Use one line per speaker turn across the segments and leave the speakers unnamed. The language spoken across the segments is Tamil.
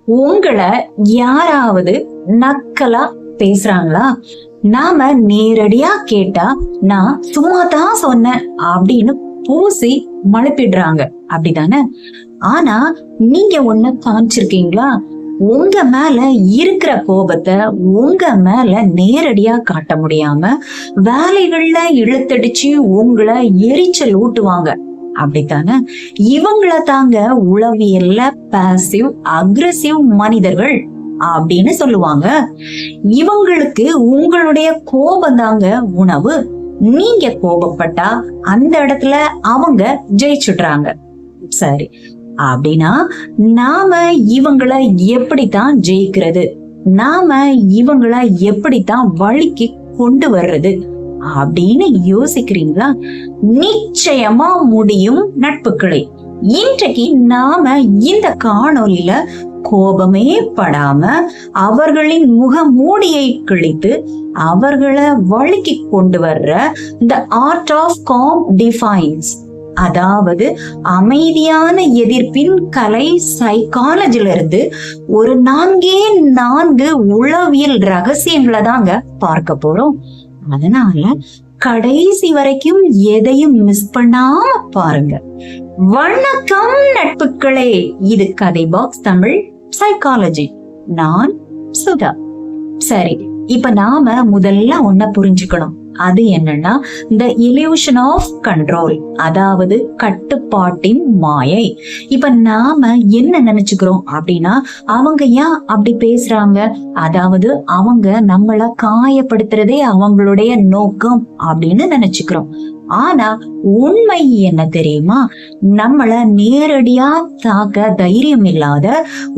உங்களை யாராவது நக்கலா பேசுறாங்களா? நாம நேரடியா கேட்டா நான் சும்மா தான் சொன்னேன் அப்படின்னு பூசி மழுப்பிடுறாங்க, அப்படிதானே? ஆனா நீங்க ஒண்ணு கவனிச்சிருக்கீங்களா? உங்க மேல இருக்கிற கோபத்தை உங்க மேல நேரடியா காட்ட முடியாம வேலைகள்ல இழுத்தடிச்சு உங்களை எரிச்சல் ஊட்டுவாங்க, அப்படித்தானே? இவங்கள தாங்க உளவியல்ல பாசிவ் அக்ரெசிவ் மனிதர்கள் அப்படின்னு சொல்லுவாங்க. இவங்களுக்கு உங்களுடைய கோபம் தாங்க உணவு. நீங்க கோபப்பட்டா அந்த இடத்துல அவங்க ஜெயிச்சுடுறாங்க. சரி, அப்படின்னா நாம இவங்களை எப்படித்தான் ஜெயிக்கிறது? நாம இவங்களை எப்படித்தான் வழிக்கு கொண்டு வர்றது அப்படின்னு யோசிக்கிறீங்களா? நிச்சயமா முடியும் நட்புகளே. இன்றைக்கு நாம இந்த காணொலியில கோபமே படாம அவர்களின் முகமூடியை கிழித்து அவர்களை வழிக்கு கொண்டு வர்ற the art of calm defines, அதாவது அமைதியான எதிர்ப்பின் கலை சைக்காலஜில இருந்து ஒரு 4 உளவியல் ரகசியங்களை தாங்க பார்க்க போறோம். அதனால கடைசி வரைக்கும் எதையும் மிஸ் பண்ணாம பாருங்க. வணக்கம் நட்புகளே, இது கதை பாக்ஸ் தமிழ் சைக்காலஜி. நான் சுதா. சரி, இப்ப நாம முதல்ல ஒன்ன புரிஞ்சுக்கணும். அது என்னன்னா the illusion of control, அதாவது கட்டுப்பாட்டின் மாயை. இப்ப நாம என்ன நினைச்சுக்கிறோம் அப்படின்னா, அவங்க ஏன் அப்படி பேசுறாங்க, அதாவது அவங்க நம்மள காயப்படுத்துறதே அவங்களுடைய நோக்கம் அப்படின்னு நினைச்சுக்கிறோம். ஆனா உண்மை என்ன தெரியுமா? நம்மள நேரடியா தாக்க தைரியம் இல்லாத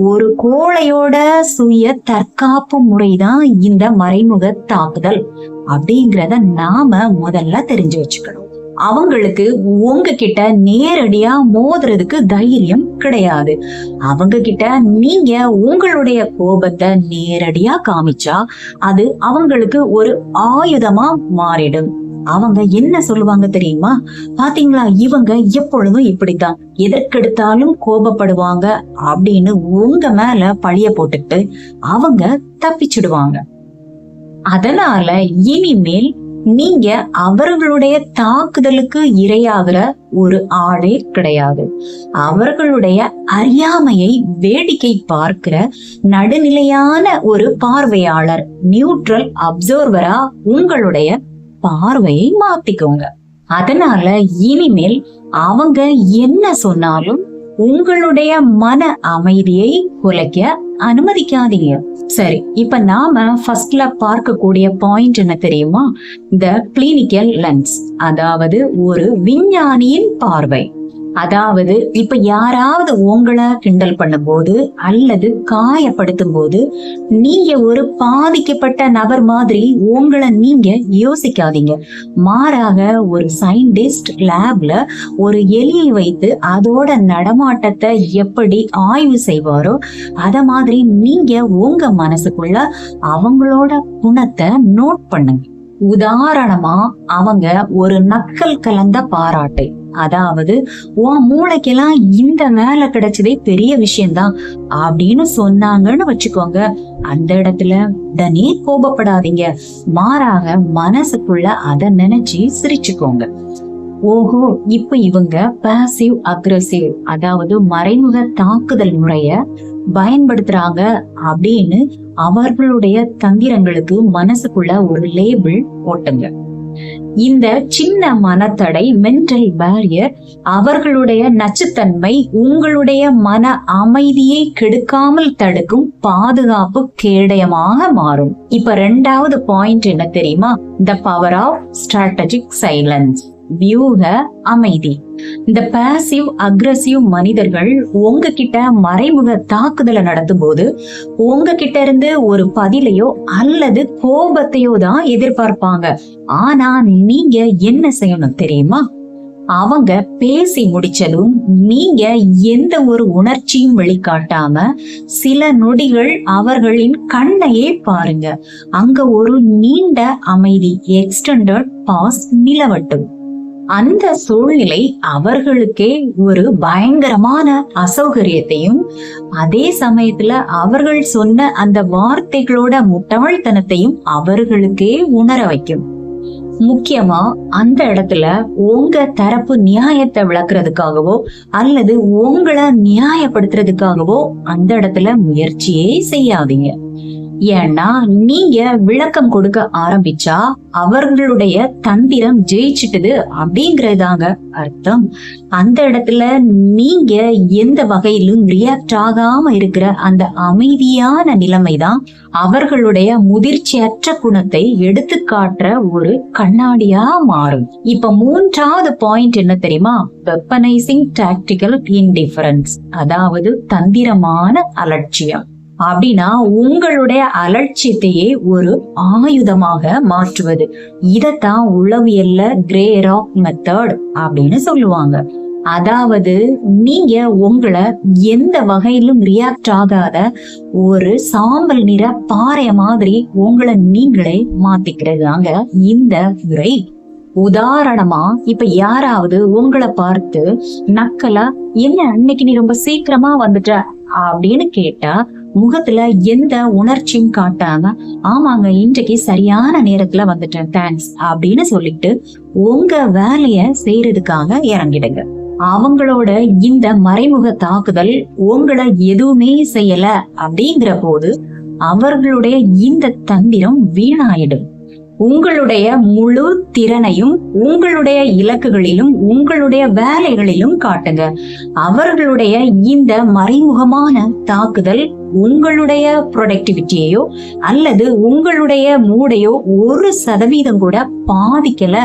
ஒரு கோழையோட சுய தற்காப்பு முறைதான் இந்த மறைமுக தாக்குதல் அப்படிங்கிறத நாம முதல்ல தெரிஞ்சு வச்சுக்கணும். அவங்களுக்கு உங்ககிட்ட நேரடியா மோதுறதுக்கு தைரியம் கிடையாது. அவங்க கிட்ட நீங்க உங்களுடைய கோபத்தை நேரடியா காமிச்சா அது அவங்களுக்கு ஒரு ஆயுதமா மாறிடும். அவங்க என்ன சொல்லுவாங்க தெரியுமா? பாத்தீங்களா, இவங்க எப்பொழுதும் இப்படித்தான், எதற்கெடுத்தாலும் கோபப்படுவாங்க அப்படின்னு உங்க மேல பழிய போட்டுட்டு அவங்க தப்பிச்சிடுவாங்க. அதனால இனிமேல் நீங்க அவர்களுடைய தாக்குதலுக்கு இரையாகிற ஒரு ஆளே கிடையாது. அவர்களுடைய அறியாமையை வேடிக்கை பார்க்கிற நடுநிலையான ஒரு பார்வையாளர், நியூட்ரல் அப்சர்வரா உங்களுடைய பார்வையை மாத்திக்கோங்க. அதனால இனிமேல் அவங்க என்ன சொன்னாலும் உங்களுடைய மன அமைதியை குலைக்க அனுமதிக்காதீங்க. சரி, இப்ப நாம ஃபர்ஸ்ட்ல பார்க்கக்கூடிய பாயிண்ட் என்ன தெரியுமா? த கிளினிக்கல் லென்ஸ், அதாவது ஒரு விஞ்ஞானியின் பார்வை. அதாவது இப்ப யாராவது உங்களை கிண்டல் பண்ணும் போது அல்லது காயப்படுத்தும் போது நீங்க ஒரு பாதிக்கப்பட்ட நபர் மாதிரி உங்களை நீங்க யோசிக்காதீங்க. மாறாக ஒரு சயின்டிஸ்ட் லேப்ல ஒரு எலியை வைத்து அதோட நடமாட்டத்தை எப்படி ஆய்வு செய்வாரோ அத மாதிரி நீங்க உங்க மனசுக்குள்ள அவங்களோட குணத்தை நோட் பண்ணுங்க. உதாரணமா அவங்க ஒரு நக்கல் கலந்த பாராட்டு, அதாவது உன் மூளைக்கெல்லாம் இந்த வேலை கிடைச்சதே பெரிய விஷயம்தான் அப்படின்னு சொன்னாங்கன்னு வச்சுக்கோங்க. அந்த இடத்துல உடனே கோபப்படாதீங்க. மாறாக மனசுக்குள்ள அத நினைச்சு சிரிச்சுக்கோங்க. ஓஹோ, இப்ப இவங்க பாசிவ் அக்ரெசிவ், அதாவது மறைமுக தாக்குதல் முறைய பயன்படுத்துறாங்க அப்படின்னு அவர்களுடைய தந்திரங்களுக்கு மனசுக்குள்ள ஒரு லேபிள் போட்டுங்க. இந்த சின்ன மனத்தடை, மென்டல் பேரியர், அவர்களுடைய நச்சுத்தன்மை உங்களுடைய மன அமைதியை கெடுக்காமல் தடுக்கும் பாதுகாப்பு கேடயமாக மாறும். இப்ப 2வது பாயிண்ட் என்ன தெரியுமா? The power of strategic silence, வியூக அமைதி. இந்த பாசிவ் அக்ரெசிவ் மனிதர்கள் உங்ககிட்ட மறைமுக தாக்குதலை நடத்தும் போது உங்ககிட்ட இருந்து ஒரு பதிலையோ அல்லது கோபத்தையோ தான் எதிர்பார்ப்பாங்க. ஆனா நீங்க என்ன செய்யணும் தெரியுமா? அவங்க பேசி முடிச்சதும் நீங்க எந்த ஒரு உணர்ச்சியும் வெளிக்காட்டாம சில நொடிகள் அவர்களின் கண்ணையே பாருங்க. அங்க ஒரு நீண்ட அமைதி, எக்ஸ்டெண்டட் பாஸ் நிலவட்டும். அந்த சூழ்நிலை அவர்களுக்கே ஒரு பயங்கரமான அசௌகரியத்தையும், அதே சமயத்துல அவர்கள் சொன்ன அந்த வார்த்தைகளோட முட்டாள்தனத்தையும் அவர்களுக்கே உணர வைக்கும். முக்கியமா அந்த இடத்துல உங்க தரப்பு நியாயத்தை விளக்குறதுக்காகவோ அல்லது உங்களை நியாயப்படுத்துறதுக்காகவோ அந்த இடத்துல முயற்சியே செய்யாதீங்க. ஏன்னா நீங்க விளக்கம் கொடுக்க ஆரம்பிச்சா அவர்களுடைய தந்திரம் ஜெயிச்சிட்டுது அப்படிங்கறதாங்க அர்த்தம். அந்த இடத்துல நீங்க எந்த வகையிலும் ரியாக்ட் ஆகாம இருக்கிற அந்த அமைதியான நிலைமைதான் அவர்களுடைய முதிர்ச்சியற்ற குணத்தை எடுத்து காட்டுற ஒரு கண்ணாடியா மாறும். இப்ப 3வது பாயிண்ட் என்ன தெரியுமா? வெப்பனைசிங் டாக்டிக்கல் இன்டிஃபரன்ஸ், அதாவது தந்திரமான அலட்சியம். அப்படின்னா உங்களுடைய அலட்சியத்தையே ஒரு ஆயுதமாக மாற்றுவது. இதத்தான் உளவியல்ல கிரே ராக் மெத்தட் அப்படின்னு சொல்லுவாங்க. அதாவது நீங்க உங்களை எந்த வகையிலும் ரியாக்ட் ஆகாத ஒரு சாம்பல் நிற பாறை மாதிரி உங்களை நீங்களே மாத்திக்கிறதாங்க இந்த முறை. உதாரணமா இப்ப யாராவது உங்களை பார்த்து நக்கலா, என்ன இன்னைக்கு நீ ரொம்ப சீக்கிரமா வந்துட்ட அப்படின்னு கேட்டா முகத்துல எந்த உணர்ச்சியும் காட்டாம, ஆமாங்க இன்றைக்கு சரியான நேரத்துல வந்துட்டேன் தேங்க்ஸ் அப்படின்னு சொல்லிட்டு உங்க வேலைய செய்யறதுக்காக இறங்கிடுங்க. அவங்களோட இந்த மறைமுக தாக்குதல் உங்களை எதுவுமே செய்யல அப்படிங்கிற போது அவர்களுடைய இந்த தந்திரம் வீணாயிடும். உங்களுடைய முழு திறனையும் உங்களுடைய இலக்குகளிலும் உங்களுடைய வேலைகளிலும் காட்டுங்க. அவர்களுடைய இந்த மறைமுகமான தாக்குதல் உங்களுடைய ப்ரொடக்டிவிட்டியையோ அல்லது உங்களுடைய மூடையோ 1% கூட பாதிக்கல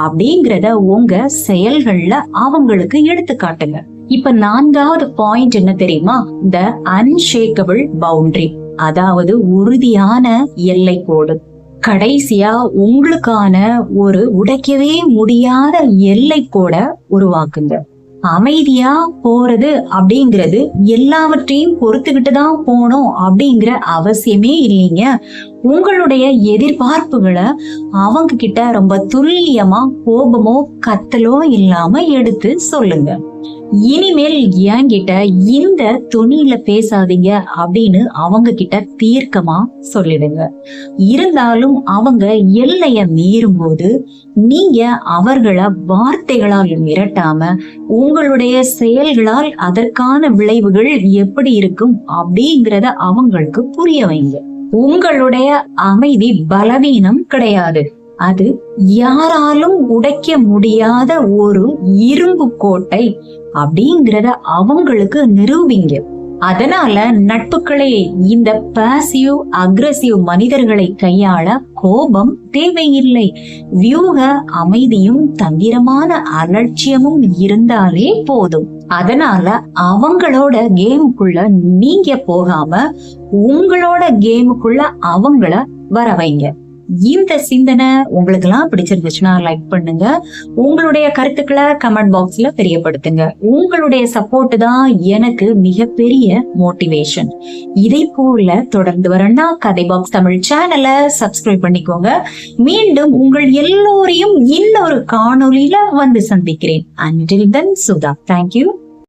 அப்படிங்கறத உங்க செயல்கள்ல அவங்களுக்கு எடுத்து காட்டுங்க. இப்ப 4வது பாயிண்ட் என்ன தெரியுமா? த அன்ஷேக்கபிள் பவுண்டரி, அதாவது உறுதியான எல்லை கோடு. கடைசியா உங்களுக்கான ஒரு உடைக்கவே முடியாத எல்லை கோட உருவாக்குங்க. அமைதியா போறது அப்படிங்கிறது எல்லாவற்றையும் பொறுத்துக்கிட்டுதான் போனோம் அப்படிங்கிற அவசியமே இல்லைங்க. உங்களுடைய எதிர்பார்ப்புகளை அவங்க கிட்ட ரொம்ப துல்லியமா கோபமோ கத்தலோ இல்லாம எடுத்து சொல்லுங்க. இனிமேல் என்கிட்ட இந்த துணியில பேசாதீங்க அப்படின்னு அவங்க கிட்ட தீர்க்கமா சொல்லிடுங்க. இருந்தாலும் அவங்க எல்லைய மீறும் போது நீங்க அவர்களை வார்த்தைகளால் மிரட்டாம உங்களுடைய செயல்களால் அதற்கான விளைவுகள் எப்படி இருக்கும் அப்படிங்கறத அவங்களுக்கு புரிய வைங்க. உங்களுடைய அமைதி பலவீனம் கிடையாது, அது யாராலும் உடைக்க முடியாத ஒரு இரும்பு கோட்டை அப்படிங்கறத அவங்களுக்கு நிரூபிங்க. அதனால நட்புகளே, இந்த பாசிவ் அக்ரெசிவ் மனிதர்களை கையாள கோபம் தேவையில்லை. வியூக அமைதியும் தந்திரமான அலட்சியமும் இருந்தாலே போதும். அதனால அவங்களோட கேமுக்குள்ள நீங்க போகாம உங்களோட கேமுக்குள்ள அவங்கள வர வைங்க. இந்த சிந்தனை உங்களுக்கு எல்லாம் பிடிச்சிருந்துச்சுன்னா லைக் பண்ணுங்க. உங்களுடைய கருத்துக்களை கமெண்ட் பாக்ஸ்ல தெரியப்படுத்துங்க. உங்களுடைய சப்போர்ட் தான் எனக்கு மிகப்பெரிய மோட்டிவேஷன். இதை போல தொடர்ந்து வரனா கதை பாக்ஸ் தமிழ் சேனலை சப்ஸ்கிரைப் பண்ணிக்கோங்க. மீண்டும் உங்கள் எல்லோரையும் இன்னொரு காணொளியில வந்து சந்திக்கிறேன். Until then, Sudha. Thank you.